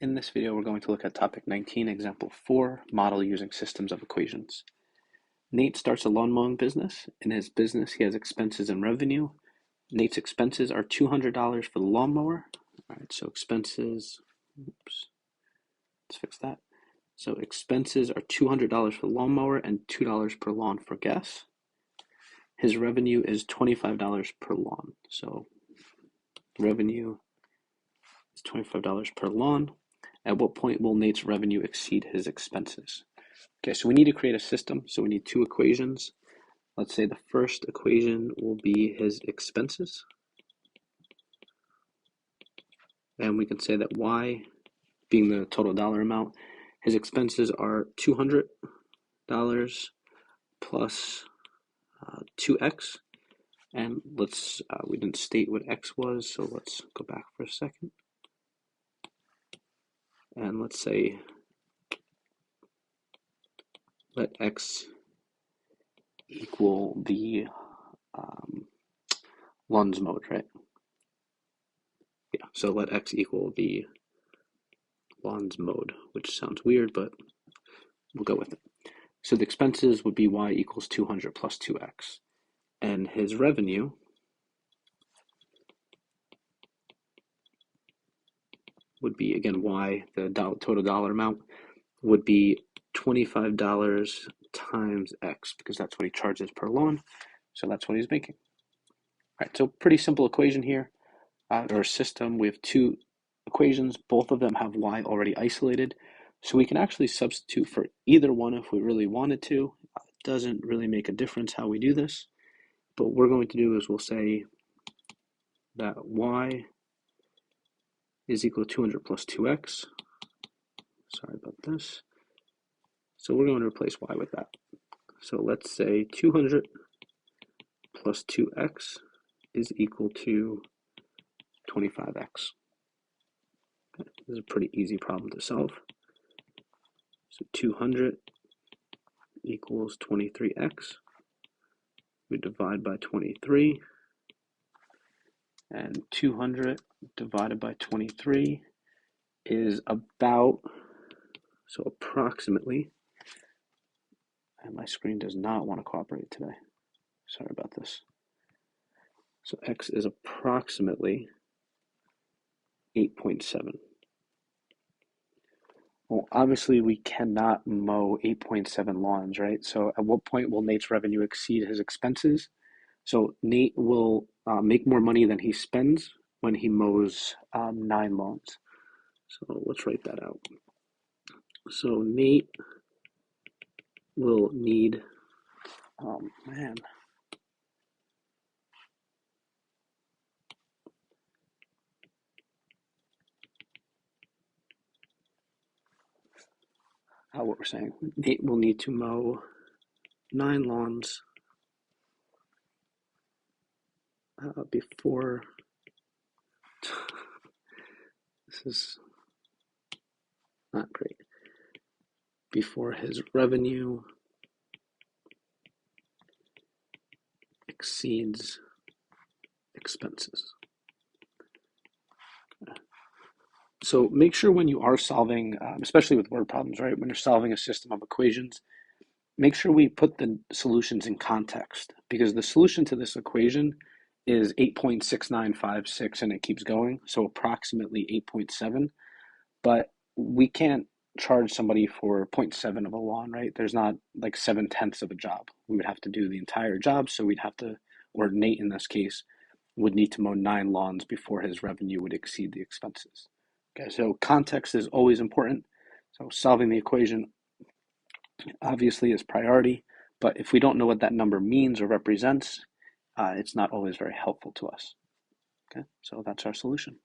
In this video, we're going to look at topic 19, example 4, model using systems of equations. Nate starts a lawn mowing business. In his business, he has expenses and revenue. Nate's expenses are $200 for the lawnmower. All right, so expenses, oops, let's fix that. So expenses are $200 for the lawnmower and $2 per lawn for gas. His revenue is $25 per lawn. So revenue is $25 per lawn. At what point will Nate's revenue exceed his expenses? Okay, so we need to create a system. So we need two equations. Let's say the first equation will be his expenses. And we can say that Y being the total dollar amount, his expenses are $200 plus 2x. And we didn't state what x was, so let's go back for a second. And let's say, let x equal the lawns mowed, right? Yeah, so let x equal the lawns mowed, which sounds weird, but we'll go with it. So the expenses would be y equals 200 plus 2x. And his revenue would be, again, y, the total dollar amount, would be $25 times x, because that's what he charges per lawn. So that's what he's making. All right, so pretty simple equation here, or system. We have two equations. Both of them have y already isolated. So we can actually substitute for either one if we really wanted to. It doesn't really make a difference how we do this. But what we're going to do is we'll say that y is equal to 200 plus 2x. Sorry about this. So we're going to replace y with that. So let's say 200 plus 2x is equal to 25x. Okay, this is a pretty easy problem to solve. So 200 equals 23x. We divide by 23. And 200 divided by 23 is about, so approximately, and my screen does not want to cooperate today. Sorry about this. So x is approximately 8.7. Well, obviously we cannot mow 8.7 lawns, right? So at what point will Nate's revenue exceed his expenses? So Nate will make more money than he spends when he mows 9 lawns. So let's write that out. So Nate will need, oh man. What we're saying, Nate will need to mow 9 lawns before, this is not great, before his revenue exceeds expenses. So make sure when you are solving, especially with word problems, right, when you're solving a system of equations, make sure we put the solutions in context, because the solution to this equation is 8.6956 and it keeps going, so approximately 8.7, but we can't charge somebody for 0.7 of a lawn, right? There's not like 7/10 of a job. We would have to do the entire job, so we'd have to, or Nate in this case, would need to mow 9 lawns before his revenue would exceed the expenses. Okay, so context is always important. So solving the equation obviously is priority, but if we don't know what that number means or represents, it's not always very helpful to us. Okay, so that's our solution.